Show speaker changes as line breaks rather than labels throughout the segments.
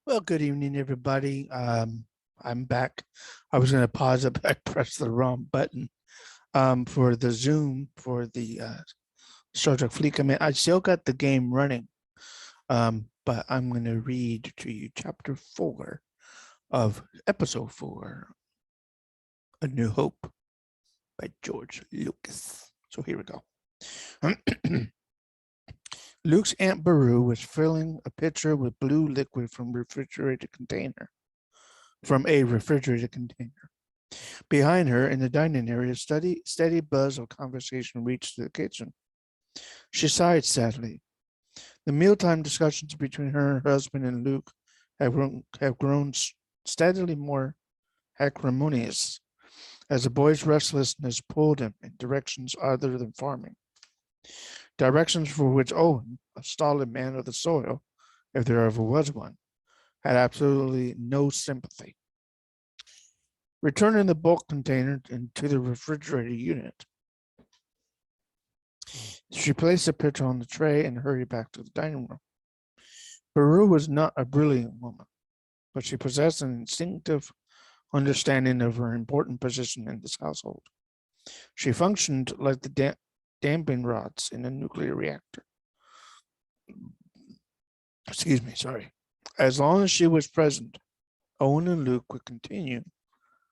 Well, good evening, everybody. I'm back. I was going to pause it, but I pressed the wrong button for the Zoom for the Star Trek Fleet Command. I still got the game running, but I'm going to read to you Chapter 4 of Episode 4, A New Hope by George Lucas. So here we go. Luke's Aunt Beru was filling a pitcher with blue liquid from a refrigerated container. Behind her, in the dining area, steady buzz of conversation reached the kitchen. She sighed sadly. The mealtime discussions between her and her husband and Luke have grown steadily more acrimonious as the boy's restlessness pulled him in directions other than farming. Directions for which Owen, a stolid man of the soil, if there ever was one, had absolutely no sympathy. Returning the bulk container into the refrigerator unit, she placed the pitcher on the tray and hurried back to the dining room. Beru was not a brilliant woman, but she possessed an instinctive understanding of her important position in this household. She functioned like the damping rods in a nuclear reactor. Excuse me, sorry. As long as she was present, Owen and Luke would continue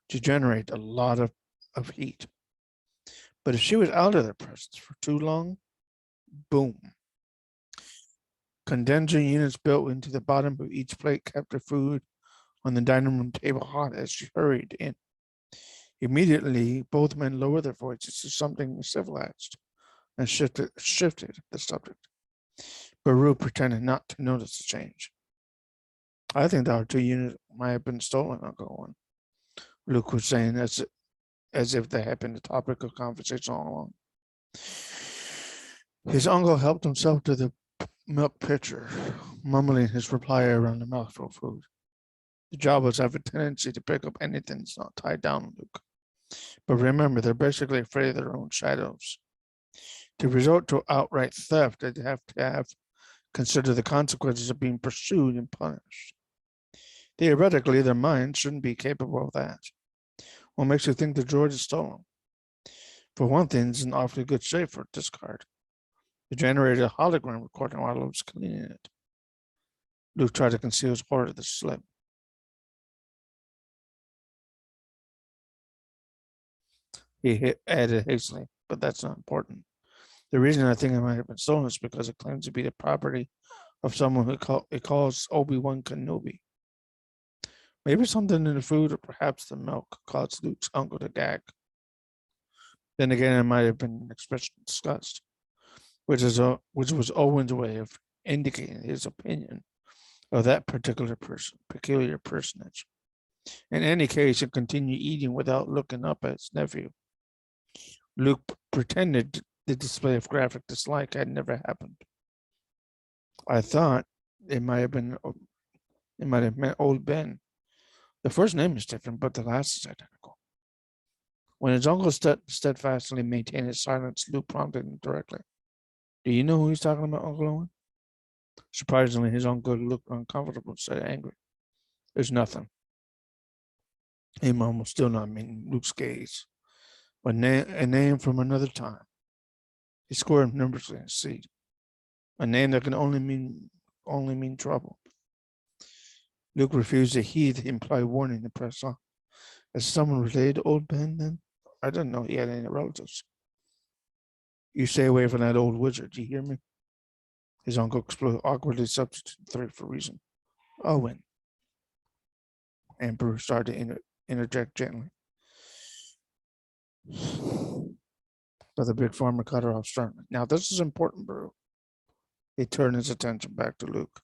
to generate a lot of heat. But if she was out of their presence for too long, boom. Condenser units built into the bottom of each plate kept the food on the dining room table hot as she hurried in. Immediately, both men lowered their voices to something civilized and shifted the subject. Beru pretended not to notice the change. I think our two units might have been stolen, Uncle Owen, Luke was saying as if they had been the topic of conversation all along. His uncle helped himself to the milk pitcher, mumbling his reply around the mouthful of food. The Jawas have a tendency to pick up anything that's not tied down, Luke. But remember, they're basically afraid of their own shadows. To resort to outright theft, they'd have to consider the consequences of being pursued and punished. Theoretically, their minds shouldn't be capable of that. What makes you think the droid is stolen? For one thing, it's in awfully good shape for discard. It generated a hologram recording while I was cleaning it. Luke tried to conceal his horror of the slip. He added hastily, but that's not important. The reason I think it might have been stolen is because it claims to be the property of someone who calls Obi-Wan Kenobi. Maybe something in the food or perhaps the milk caused Luke's uncle to gag. Then again, it might have been an expression of disgust, which was Owen's way of indicating his opinion of that peculiar personage. In any case, he continued eating without looking up at his nephew. Luke pretended the display of graphic dislike had never happened. I thought it might have meant old Ben. The first name is different, but the last is identical. When his uncle steadfastly maintained his silence, Luke prompted him directly. Do you know who he's talking about, Uncle Owen? Surprisingly, his uncle looked uncomfortable and said angry. There's nothing. He mumbled, still not meeting Luke's gaze. But a name from another time. He squirmed nervously in his seat. A name that can only mean trouble. Luke refused to heed the implied warning and pressed on. As someone related to old Ben, then? I didn't know he had any relatives. You stay away from that old wizard, do you hear me? His uncle exploded, awkwardly substituted third for reason. Owen. And Bruce started to interject gently. But the big farmer cut her off sternly. Now, this is important, Brew. He turned his attention back to Luke.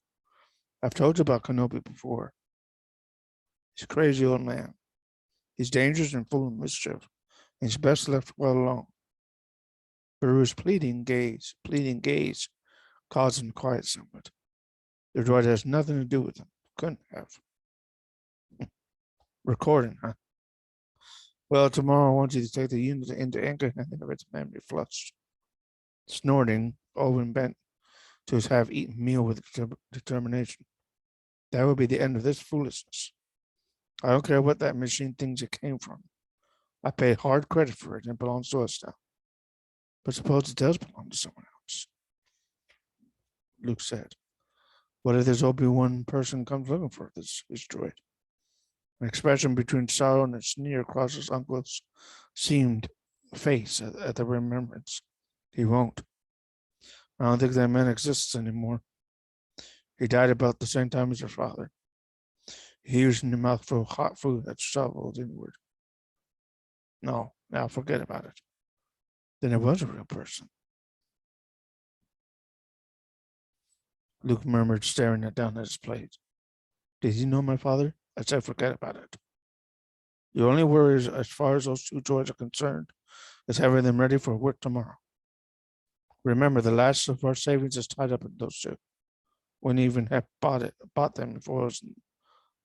I've told you about Kenobi before. He's a crazy old man. He's dangerous and full of mischief, and he's best left well alone. Beru's pleading gaze caused him to quiet somewhat. The droid has nothing to do with him. Couldn't have. Recording, huh? Well, tomorrow I want you to take the unit into anchor and have its memory flushed. Snorting, Owen bent to his half-eaten meal with determination. That would be the end of this foolishness. I don't care what that machine thinks it came from. I pay hard credit for it and it belongs to us now. But suppose it does belong to someone else, Luke said. What if this Obi-Wan person comes looking for his droid? An expression between sorrow and a sneer across his uncle's seamed face at the remembrance. He won't. I don't think that man exists anymore. He died about the same time as your father. He used a mouthful of hot food that shoveled inward. No, now forget about it. Then it was a real person. Luke murmured, staring down at his plate. Did you know my father? I said forget about it. Your only worry as far as those two droids are concerned is having them ready for work tomorrow. Remember, the last of our savings is tied up in those two. We didn't even have bought them before it was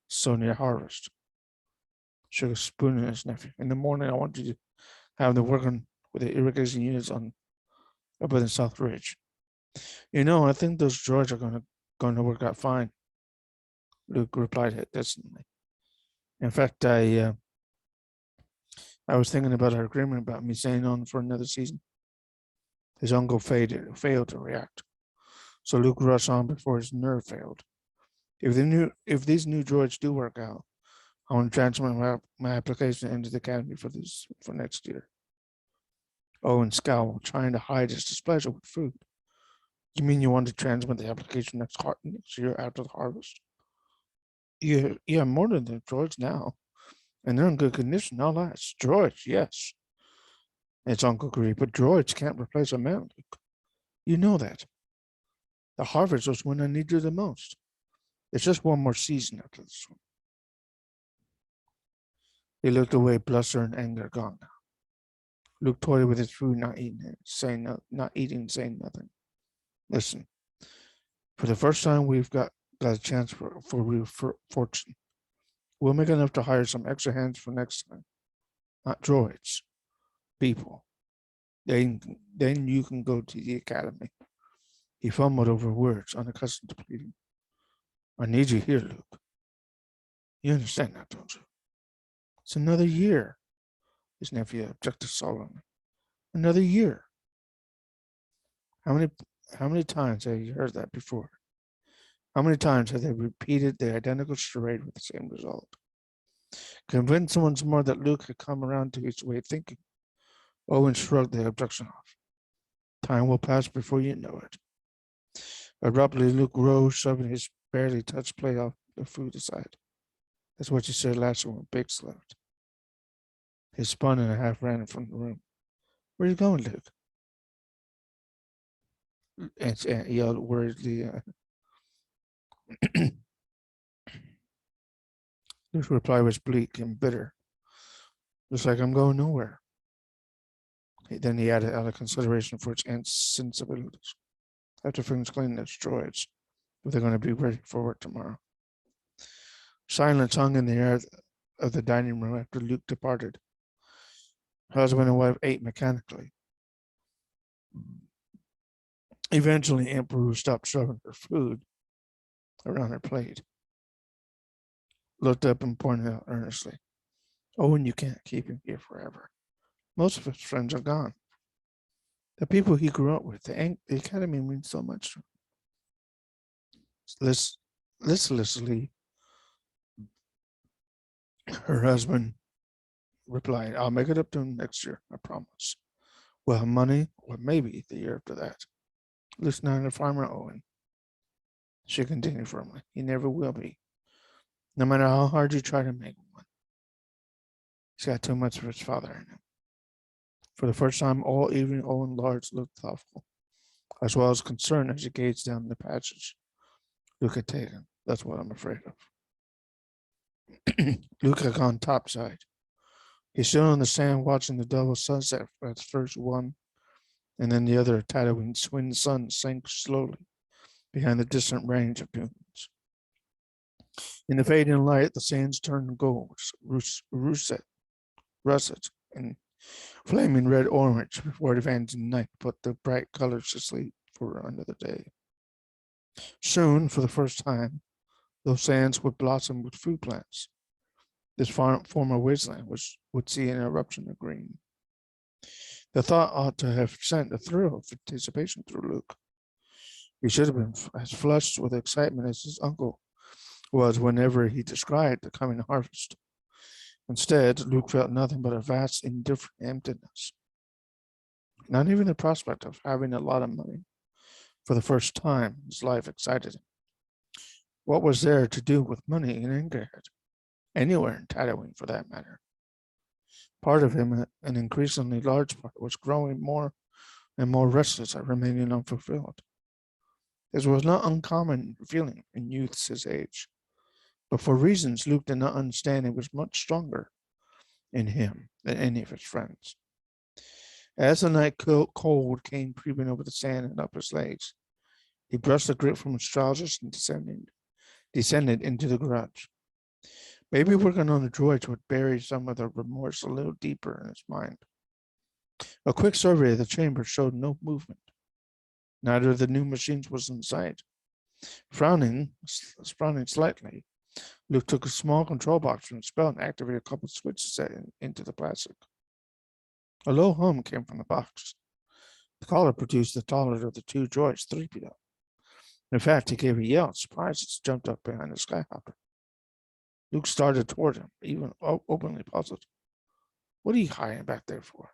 so near harvest. Shook a spoon in his nephew. In the morning, I want you to have them working with the irrigation units up in South Ridge. You know, I think those droids are going to work out fine. Luke replied distantly. In fact, I was thinking about our agreement about me staying on for another season. His uncle failed to react. So Luke rushed on before his nerve failed. If these new droids do work out, I want to transfer my application into the academy for next year. Owen scowled, trying to hide his displeasure with food. You mean you want to transmit the application next year after the harvest? Yeah, more than the droids now. And they're in good condition, no lies. Droids, yes. Its uncle agreed, but droids can't replace a man, Luke. You know that. The harvest was when I need you the most. It's just one more season after this one. He looked away, bluster and anger gone now. Luke toyed with his food, not eating, saying nothing. Listen, for the first time, we've got a chance for real fortune. We'll make enough to hire some extra hands for next time. Not droids, people. Then you can go to the academy. He fumbled over words, unaccustomed to pleading. I need you here, Luke. You understand that, don't you? It's another year. His nephew objected sullenly. Another year. How many times have you heard that before? How many times have they repeated the identical charade with the same result? Convinced once more that Luke had come around to his way of thinking, Owen shrugged the objection off. Time will pass before you know it. Abruptly, Luke rose, shoving his barely touched plate off the food aside. That's what you said last when Biggs left. He spun and a half ran from the room. Where are you going, Luke? Aunt yelled worriedly. Luke's reply was bleak and bitter. Just like I'm going nowhere. Then he added out of consideration for his aunt's sensibilities. After finish cleaning those droids, if they're going to be ready for work tomorrow. Silence hung in the air of the dining room after Luke departed. Husband and wife ate mechanically. Eventually, Aunt Beru stopped shoving her food around her plate. Looked up and pointed out earnestly. Owen, you can't keep him here forever. Most of his friends are gone. The people he grew up with, the academy means so much to him. Listlessly, her husband replied, I'll make it up to him next year, I promise. We'll have money, or maybe the year after that. At least not a farmer, Owen. She continued firmly. He never will be. No matter how hard you try to make one. He's got too much of his father in him. For the first time all evening, Owen Lars looked thoughtful, as well as concerned as he gazed down the passage Luke had taken. That's what I'm afraid of. Luke had gone topside. He stood on the sand watching the double sunset as first one and then the other Tatooine twin sun sank slowly behind the distant range of dunes. In the fading light, the sands turned gold, russet, and flaming red-orange before advancing night put the bright colors to sleep for another day. Soon, for the first time, Those sands would blossom with food plants. This former wasteland would see an eruption of green. The thought ought to have sent a thrill of anticipation through Luke. He should have been as flushed with excitement as his uncle was whenever he described the coming harvest. Instead, Luke felt nothing but a vast, indifferent emptiness. Not even the prospect of having a lot of money for the first time in his life excited him. What was there to do with money in Angerhead? Anywhere in Tatooine, for that matter. Part of him, an increasingly large part, was growing more and more restless at remaining unfulfilled. This was not uncommon feeling in youths his age, but for reasons Luke did not understand, it was much stronger in him than any of his friends. As the night cold came creeping over the sand and up his legs, he brushed the grip from his trousers and descended into the garage. Maybe working on the droids would bury some of the remorse a little deeper in his mind. A quick survey of the chamber showed no movement. Neither of the new machines was in sight. Frowning slightly, Luke took a small control box from his belt and activated a couple of switches set into the plastic. A low hum came from the box. The collar produced the taller of the two droids, 3PO. In fact, he gave a yell of surprise as he jumped up behind the Skyhopper. Luke started toward him, even openly puzzled. What are you hiding back there for?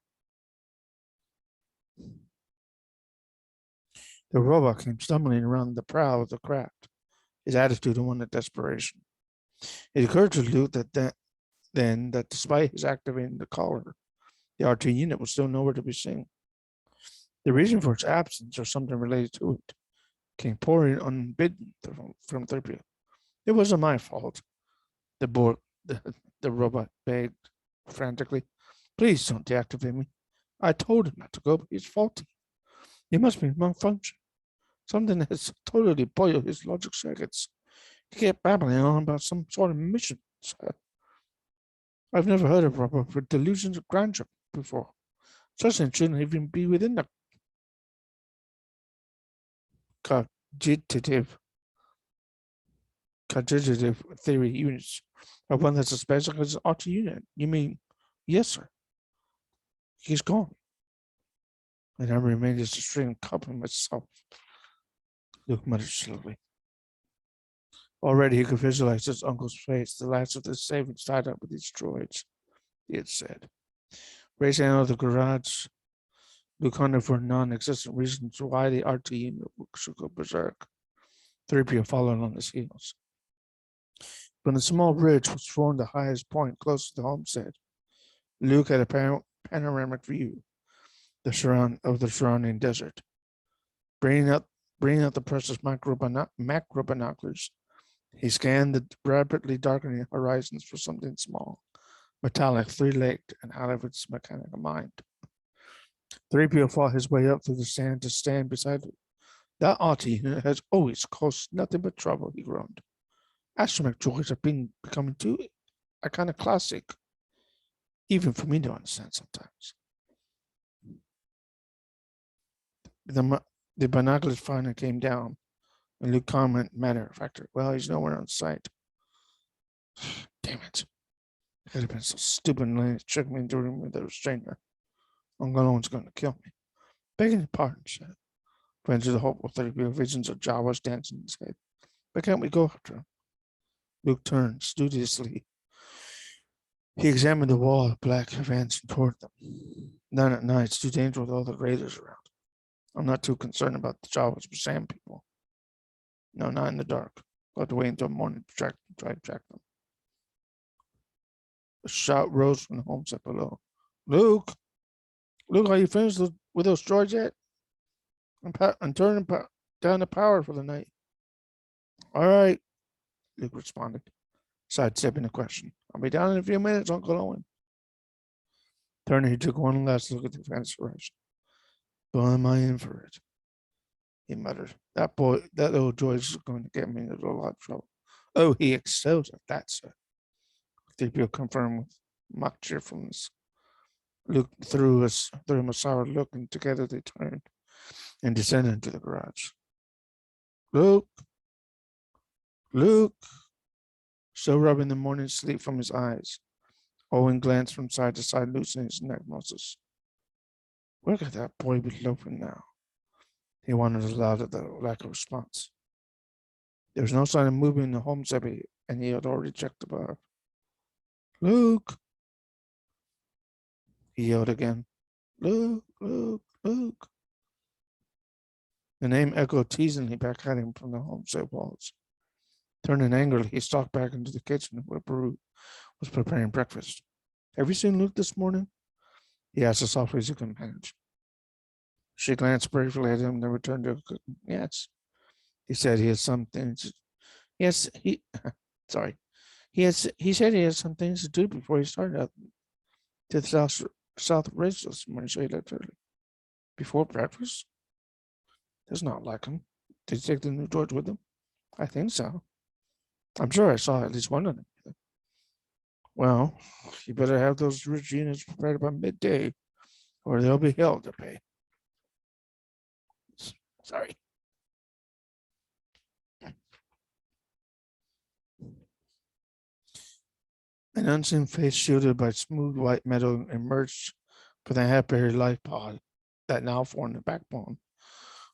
The robot came stumbling around the prow of the craft, his attitude one of desperation. It occurred to Luke that despite his activating the collar, the RT unit was still nowhere to be seen. The reason for its absence, or something related to it, came pouring unbidden from 3PO. It wasn't my fault. The robot begged frantically. Please don't deactivate me. I told him not to go, but he's faulty. He must be malfunction. Something has totally boiled his logic circuits. He kept babbling on about some sort of mission. I've never heard of robot with delusions of grandeur before. Such things shouldn't even be within the cogitative theory units of one that's as basic as an RT unit. You mean, yes, sir. He's gone. And I remained as a string coupling myself. Luke muttered slowly. Already he could visualize his uncle's face, the last of the savings tied up with these droids, he had said. Racing out of the garage, Luke hunted for non-existent reasons why the RT unit should go berserk. 3PO followed on his heels. From the small ridge which formed the highest point close to the homestead, Luke had a panoramic view of the surrounding desert. Bringing out the precious macro binoculars, he scanned the rapidly darkening horizons for something small, metallic, three-legged, and out of its mechanical mind. 3PO fought his way up through the sand to stand beside it. That RT unit has always caused nothing but trouble, he groaned. Astromech droids have been becoming too iconoclastic, even for me to understand sometimes. The binoculars finally came down, and Luke commented matter of fact, well, he's nowhere on sight. Damn it. It could have been so stupid and tricked me into a room with a restrainer. Uncle Owen's going to kill me. Begging your pardon, said. Friends of the hopeful 3PO visions of Jawas dancing in his head. But can't we go after him? Luke turned studiously. He examined the wall of black advancing toward them. Not at night, it's too dangerous with all the raiders around. I'm not too concerned about the Jawas or Sand people. No, not in the dark. I'll have to wait until morning to try to track them. A shout rose from the homestead below. Luke, are you finished with those droids yet? I'm turning down the power for the night. All right, Luke responded, sidestepping the question. I'll be down in a few minutes, Uncle Owen. Turning, he took one last look at the fence horizon. Boy, am I in for it, he muttered. That little droid's going to get me into a lot of trouble. Oh, he excels at that, sir. 3PO confirmed with mock cheerfulness. Luke threw him a sour look, and together they turned and descended into the garage. Luke, still rubbing the morning sleep from his eyes. Owen glanced from side to side, loosening his neck muscles. Where could that boy be loafing now? He wondered aloud at the lack of response. There was no sign of movement in the home city, and he had already checked above. Luke! He yelled again. Luke, Luke, Luke. The name echoed teasingly back at him from the homestead walls. Turning angrily, he stalked back into the kitchen where Baru was preparing breakfast. Have you seen Luke this morning? He asked as softly as he could manage. She glanced briefly at him and then returned to her cooking. Yes. He said he had some things. Yes, sorry. He said he had some things to do before he started out to the south ridge this morning, so he left early. Before breakfast? That's not like him. Did he take the new George with him? I think so. I'm sure I saw at least one of them. Well, you better have those rich units prepared by midday, or they'll be hell to pay. Sorry. An unseen face shielded by smooth white metal emerged from the half-buried life pod that now formed the backbone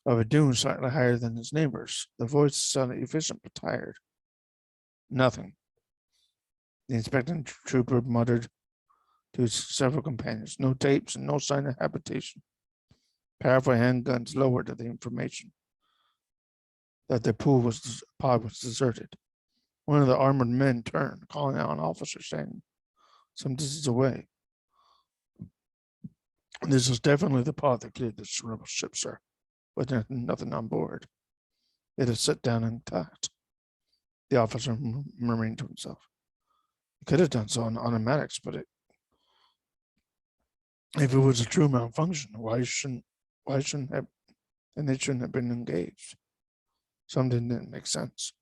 of a dune slightly higher than its neighbors. The voice sounded efficient but tired. Nothing. The inspecting trooper muttered to his several companions. No tapes and no sign of habitation. Powerful handguns lowered to the information that the pod was deserted. One of the armored men turned, calling out an officer standing some distance away. This was definitely the pod that cleared the rebel ship, sir, but there's nothing on board. It had set down intact. The officer murmured to himself. He could have done so on automatics, but if it was a true malfunction, why shouldn't have, and they shouldn't have been engaged? Something didn't make sense.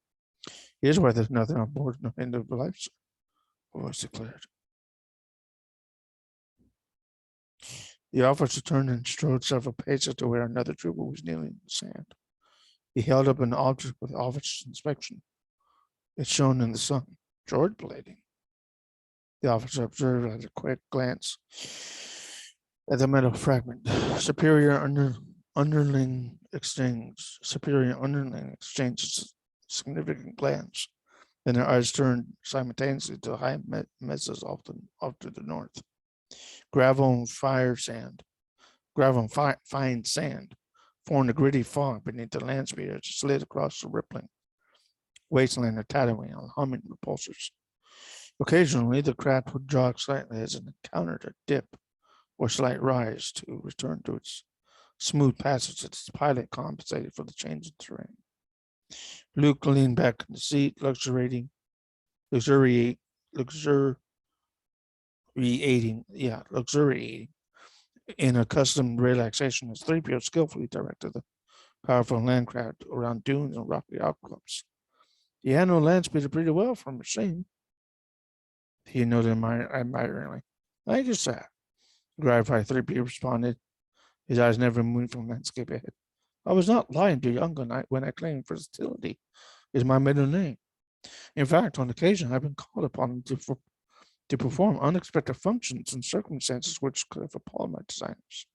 Here's why there's nothing on board, no end of life, sir, the voice declared. The officer turned and strode several paces to where another trooper was kneeling in the sand. He held up an object with officer's inspection. It shone in the sun. George blading. The officer observed at a quick glance at the metal fragment. Superior underling exchange. Significant glance. Then their eyes turned simultaneously to high mesas off to the north. Gravel and fine sand formed a gritty fog beneath the land speed as it slid across the rippling wasteland of Tatooine on humming repulsors. Occasionally, the craft would jog slightly as it encountered a dip or slight rise to return to its smooth passage as its pilot compensated for the change in terrain. Luke leaned back in the seat, luxuriating in accustomed relaxation as 3PO skillfully directed the powerful landcraft around dunes and rocky outcrops. He handled land speed pretty well for a machine, he noted admiringly. Thank you, sir. Gratified 3PO responded, his eyes never moving from the landscape ahead. I was not lying to you when I claimed versatility is my middle name. In fact, on occasion, I've been called upon to perform unexpected functions in circumstances which could have appalled my designers.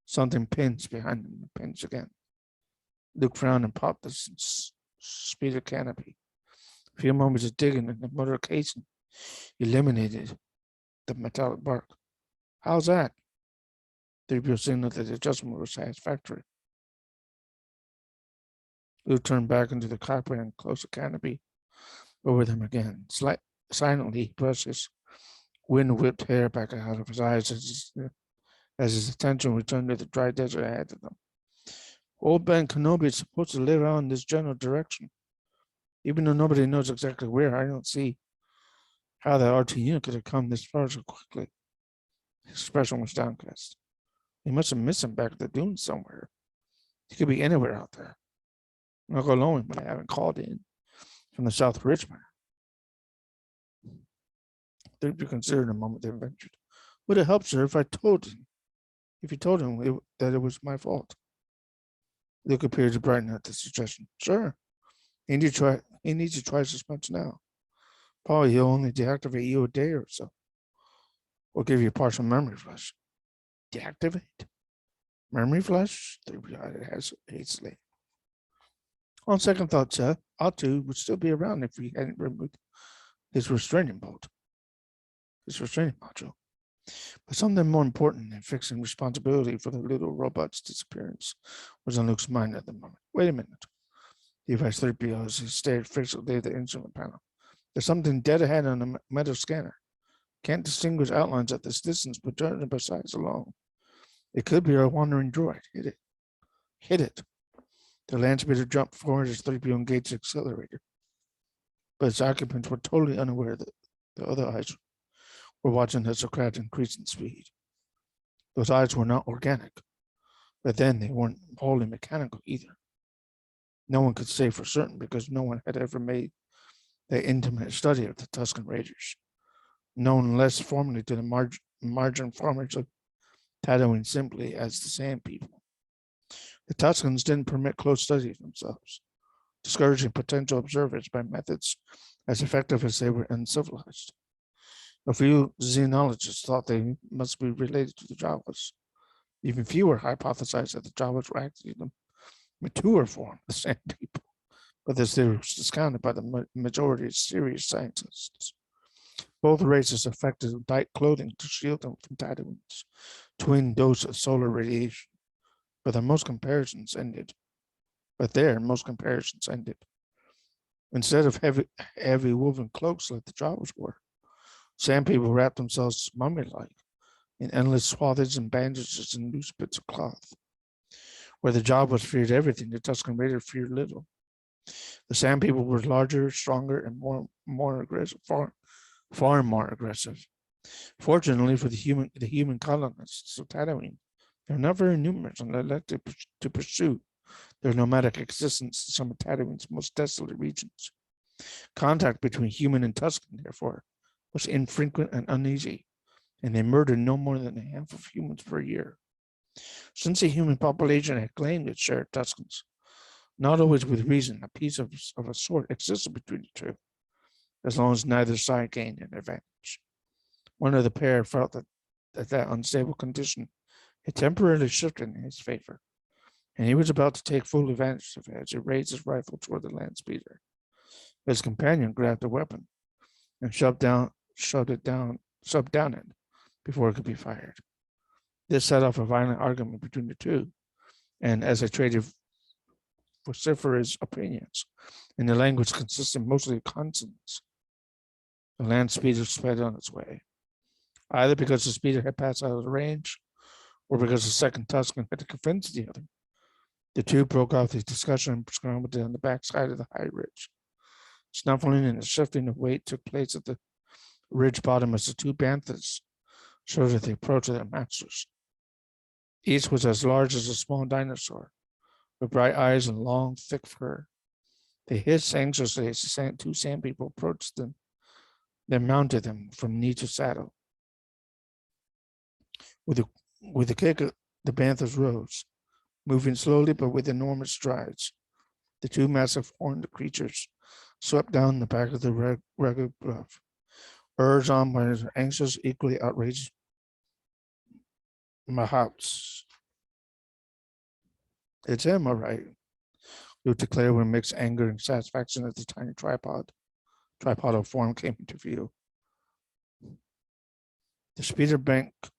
Something pins behind him and pins again. Luke frowned and popped the speeder canopy. A few moments of digging in the motor casing eliminated the metallic bark. How's that? 3PO signaled that the adjustment was satisfactory. Luke turned back into the cockpit and closed the canopy over them again. Silently, he brushed his wind-whipped hair back out of his eyes as his attention returned to the dry desert ahead of them. Old Ben Kenobi is supposed to live out in this general direction. Even though nobody knows exactly where, I don't see how the RT unit could have come this far so quickly. His expression was downcast. He must have missed him back at the dunes somewhere. He could be anywhere out there. I'll go alone when I haven't called in from the South Ridgemere. 3PO considered a moment, then ventured. Would it help, sir, if you told him that it was my fault? Luke appeared to brighten at the suggestion. Sure. He needs you twice as much now. Probably he'll only deactivate you a day or so. Or give you partial memory flash. Deactivate? Memory flash? They has hastily. On second thought, sir, R2 would still be around if we hadn't removed his restraining bolt. His restraining module. But something more important than fixing responsibility for the little robot's disappearance was on Luke's mind at the moment. Wait a minute. The device 3PO as he stared fixedly at the instrument panel. There's something dead ahead on the metal scanner. Can't distinguish outlines at this distance, but judging by size alone. It could be a wandering droid. Hit it. Hit it. The land speeder jumped forward as 3PO engaged the accelerator. But its occupants were totally unaware that the other eyes were watching as the craft increased in speed. Those eyes were not organic, but then they weren't wholly mechanical either. No one could say for certain because no one had ever made the intimate study of the Tusken Raiders, known less formally to the margin farmers of Tatooine simply as the Sand People. The Tuskens didn't permit close study of themselves, discouraging potential observers by methods as effective as they were uncivilized. A few xenologists thought they must be related to the Jawas. Even fewer hypothesized that the Jawas were actually the mature form of the Sand People, but this theory was discounted by the majority of serious scientists. Both races affected light clothing to shield them from Tatooine's twin dose of solar radiation, but their most comparisons ended. Instead of heavy woven cloaks like the Jawas were, Sand People wrapped themselves mummy-like in endless swathings and bandages and loose bits of cloth. Where the Jawas feared everything, the Tusken Raiders feared little. The Sand People were larger, stronger, and more aggressive, far more aggressive. Fortunately for the human colonists of Tatooine, they were not very numerous and elected to pursue their nomadic existence in some of Tatooine's most desolate regions. Contact between human and Tusken, therefore, was infrequent and uneasy, and they murdered no more than a handful of humans per year. Since the human population had claimed its share of Tuskens, not always with reason, a peace of a sort existed between the two, as long as neither side gained an advantage. One of the pair felt that unstable condition had temporarily shifted in his favor, and he was about to take full advantage of it as he raised his rifle toward the land speeder. His companion grabbed the weapon and shoved down it before it could be fired. This set off a violent argument between the two, and as they traded vociferous opinions in the language consisting mostly of consonants, the land speeder sped on its way, either because the speeder had passed out of the range or because the second Tusken had to convince the other. The two broke off the discussion and scrambled down the backside of the high ridge. Snuffling and the shifting of weight took place at the ridge bottom as the two banthas showed at the approach of their masters. Each was as large as a small dinosaur, with bright eyes and long, thick fur. They hissed anxiously as the two Sand People approached them, then mounted them from knee to saddle. With a kick, the banthas rose, moving slowly but with enormous strides. The two massive horned creatures swept down the back of the rugged bluff, urged on by their anxious, equally outraged mahouts. It's him, all right, Luke declared with mixed anger and satisfaction as the tiny tripodal form came into view. The speeder banked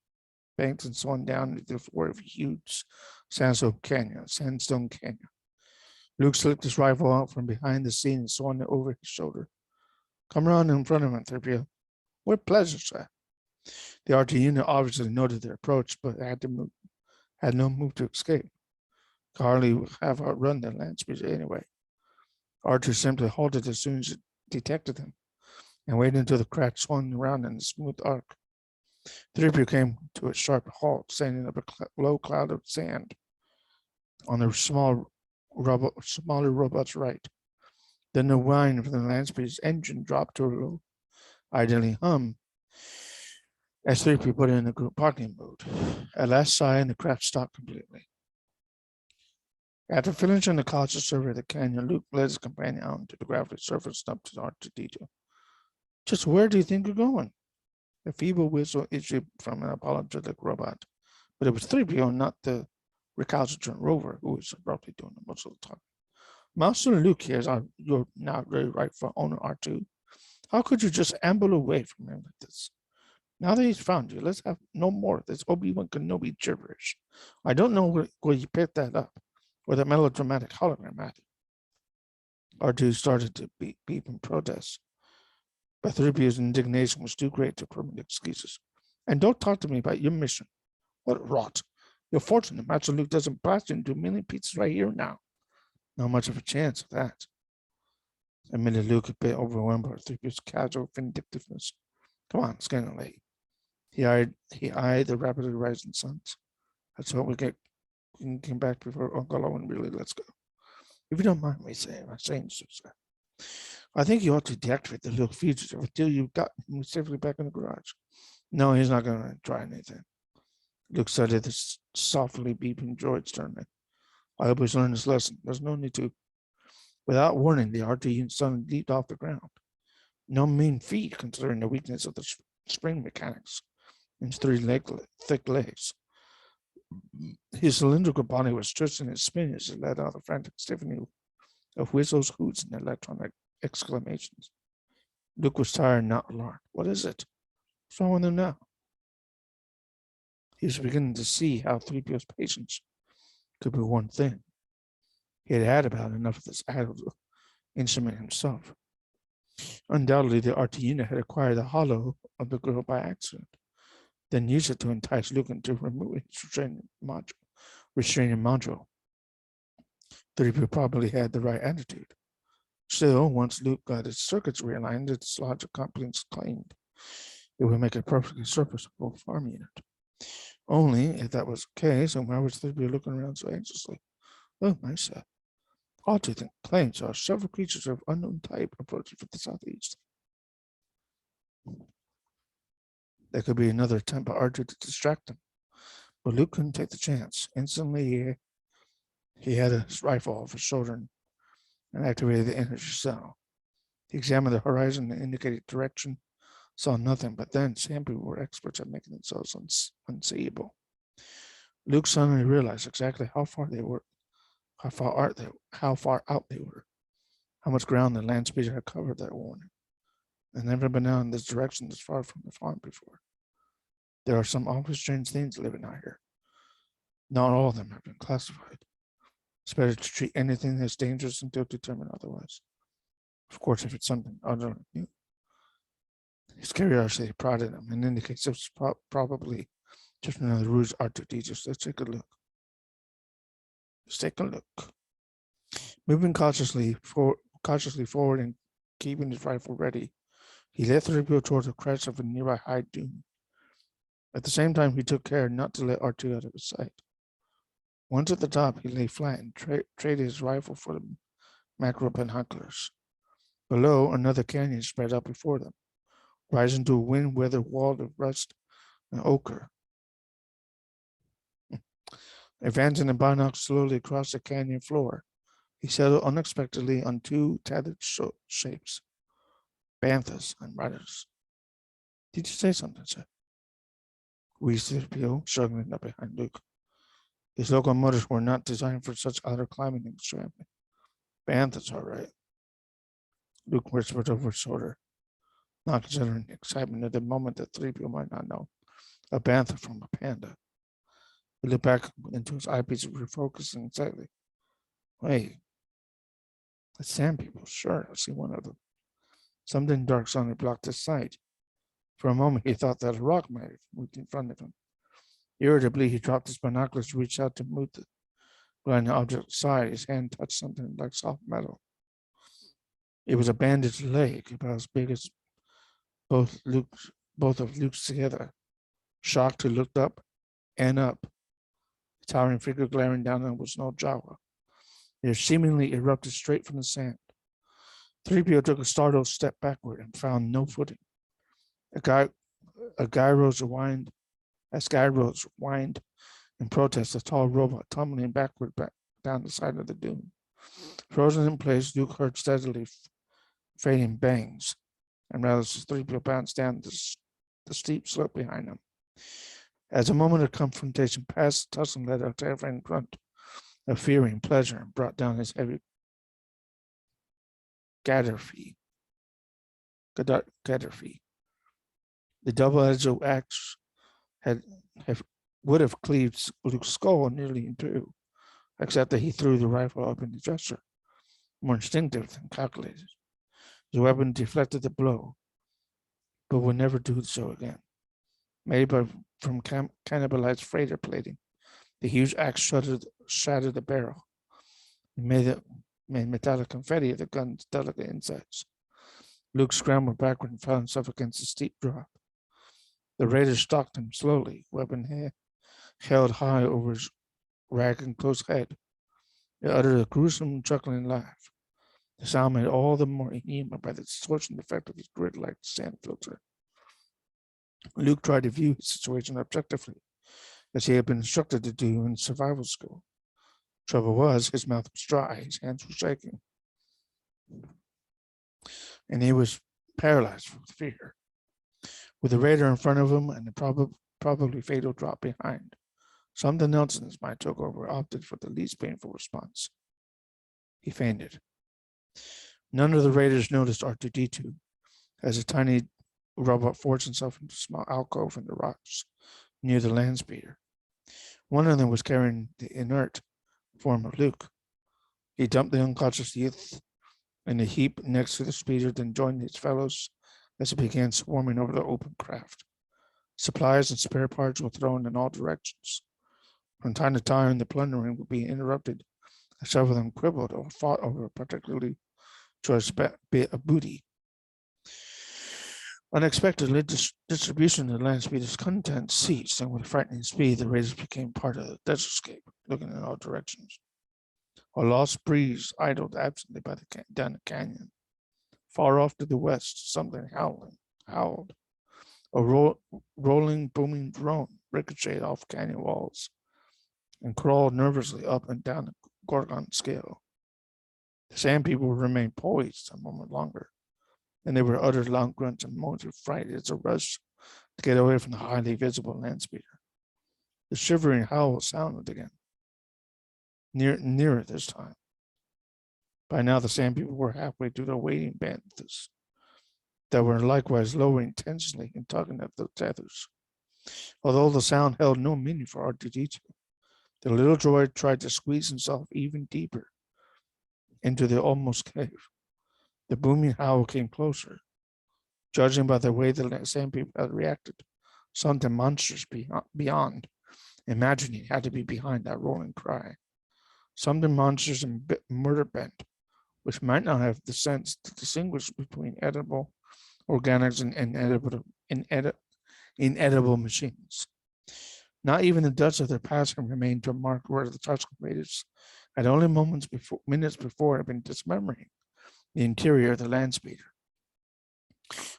and swung down into the floor of a huge sandstone canyon. Luke slipped his rifle out from behind the scene and swung it over his shoulder. Come around in front of him, 3PO. With pleasure, sir. The RT unit obviously noted their approach, but had no move to escape. Could hardly have outrun the land speeder anyway. Archer simply halted as soon as it detected them and waited until the craft swung around in a smooth arc. 3PO came to a sharp halt, standing up a low cloud of sand on the smaller robot's right. Then the whine from the land speeder's engine dropped to a low, idling hum as 3PO put it in the group parking mode. At last sigh, and the craft stopped completely. After finishing the cautious survey of the canyon, Luke led his companion out to the gravelly surface and up to R2-D2. Just where do you think you're going? A feeble whistle issued from an apologetic robot, but it was 3PO, not the recalcitrant rover, who was abruptly doing most of the talking. Master Luke here is your now very rightful owner, R2. How could you just amble away from him like this? Now that he's found you, let's have no more of this Obi-Wan Kenobi gibberish. I don't know where you picked that up, or the melodramatic hologram at. R2 started to beep in protest, but 3PO's indignation was too great to permit excuses. And don't talk to me about your mission. What rot. You're fortunate Master Luke doesn't blast you into a million pieces right here now. Not much of a chance of that. Admitted Luke, a bit overwhelmed by 3PO's casual vindictiveness. Come on, it's getting late. He eyed the rapidly rising suns. Let's hope we can get back before Uncle Owen really lets go. If you don't mind me saying so, sir. I think you ought to deactivate the little features until you've got him safely back in the garage. No, he's not going to try anything. Luke studied the softly beeping droid sternly. I hope he's learned his lesson. There's no need to. Without warning, the RT suddenly leaped off the ground. No mean feat, considering the weakness of the spring mechanics and his thick legs. His cylindrical body was twisting and spinning as it let out a frantic stiffening of whistles, hoots, and electronic exclamations. Luke was tired, not alarmed. What is it? What's wrong with him now? He was beginning to see how 3PO's patience could be one thing. He had had about enough of this adult instrument himself. Undoubtedly, the RT unit had acquired the hollow of the girl by accident, then used it to entice Luke into removing his restraining module. 3PO probably had the right attitude. Still, once Luke got his circuits realigned, its logic competence claimed it would make a perfectly serviceable farm unit. Only, if that was the case, then why was 3PO looking around so anxiously? Oh, my son. Odd to think claims are several creatures of unknown type approaching from the southeast. There could be another attempt by R2 to distract them, but Luke couldn't take the chance. Instantly, he had his rifle off his shoulder and activated the energy cell. He examined the horizon and indicated direction, saw nothing, but then sand people were experts at making themselves unseeable. Luke suddenly realized exactly how far they were, how far out they were, how much ground the land speeder had covered that morning. They'd never been out in this direction this far from the farm before. There are some awfully strange things living out here. Not all of them have been classified. It's better to treat anything as dangerous until determined otherwise. Of course, if it's something utterly new. His curiosity prodded him and indicates it was probably just another ruse R2D. Let's take a look. Let's take a look. Moving cautiously forward and keeping his rifle ready, he led 3PO towards the crest of a nearby high dune. At the same time, he took care not to let R2 out of his sight. Once at the top, he lay flat and traded his rifle for the macro binoculars. Below, another canyon spread out before them, rising to a wind-weathered wall of rust and ochre. Advancing the binoculars slowly across the canyon floor, he settled unexpectedly on two tethered shapes, banthas and riders. Did you say something, sir? Wheezed 3PO, struggling up behind Luke. His locomotives were not designed for such outer climbing and scrambling. Banthas, all right. Luke whispered over his shoulder, not considering the excitement at the moment that 3PO might not know a bantha from a panda. He looked back into his eyepiece, refocusing slightly. Wait, it's sand people. Sure, I see one of them. Something dark suddenly blocked his sight. For a moment, he thought that a rock might have moved in front of him. Irritably, he dropped his binoculars, reached out to move the blinding object aside. His hand touched something like soft metal. It was a bandaged leg, about as big as both of Luke's together. Shocked, he looked up and up. The towering figure glaring down on him was no Jawa. It seemingly erupted straight from the sand. 3PO took a startled step backward and found no footing. A guy rose whined in protest, a tall robot tumbling backward down the side of the dune. Frozen in place, Luke heard steadily fading bangs. and Rattlesnake 3 bounced down the steep slope behind him. As a moment of confrontation passed, Tussle let out a terrifying grunt of fear and pleasure and brought down his heavy Gaddarfy. The double-edged axe would have cleaved Luke's skull nearly in two, except that he threw the rifle up in a gesture, more instinctive than calculated. His weapon deflected the blow, but would never do so again. Made from cannibalized freighter plating, the huge axe shattered the barrel and made metallic confetti of the gun's delicate insides. Luke scrambled backward and found himself against a steep drop. The raider stalked him slowly, weapon held high over his ragged and close head. It uttered a gruesome, chuckling laugh. The sound made all the more inhuman by the distortion effect of his grid-like sand filter. Luke tried to view his situation objectively, as he had been instructed to do in survival school. Trouble was, his mouth was dry, his hands were shaking, and he was paralyzed with fear. With the raider in front of him and the probably fatal drop behind, something else in his mind took over, opted for the least painful response. He fainted. None of the raiders noticed R2-D2 as a tiny robot forced himself into a small alcove in the rocks near the land speeder. One of them was carrying the inert form of Luke. He dumped the unconscious youth in a heap next to the speeder, then joined his fellows as it began swarming over the open craft. Supplies and spare parts were thrown in all directions. From time to time, the plundering would be interrupted as several of them quibbled or fought over a particularly choice bit of booty. Unexpectedly, distribution of the land speeder's contents ceased, and with frightening speed, the raiders became part of the desertscape, looking in all directions. A lost breeze idled absently down the canyon. Far off to the west, something howled. A rolling, booming drone ricocheted off canyon walls and crawled nervously up and down the Gorgon scale. The sand people remained poised a moment longer, and they were uttered loud grunts and moans of fright as a rush to get away from the highly visible land speeder. The shivering howl sounded again, nearer this time. By now, the sand people were halfway through their waiting bands that were likewise lowering intensely and tugging at the tethers. Although the sound held no meaning for R2-D2, the little droid tried to squeeze himself even deeper into the almost cave. The booming howl came closer. Judging by the way the sand people had reacted, something monstrous beyond imagining had to be behind that rolling cry. Something monstrous and murder bent, which might not have the sense to distinguish between edible organics and inedible machines. Not even the dust of their passing remained to mark where the Tusken Raiders had only minutes before had been dismembering the interior of the land speeder.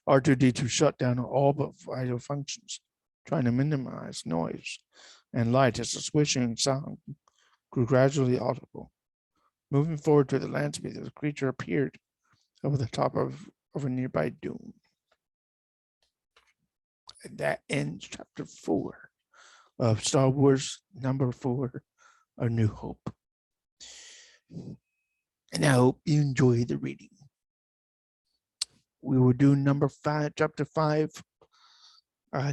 R2-D2 shut down all but vital functions, trying to minimize noise and light as the swishing sound grew gradually audible. Moving forward to the land speeder, the creature appeared over the top of a nearby dune. And that ends chapter 4 of Star Wars #4, A New Hope. And I hope you enjoy the reading. We will do chapter 5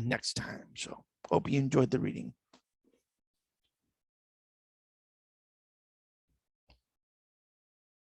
next time. So hope you enjoyed the reading.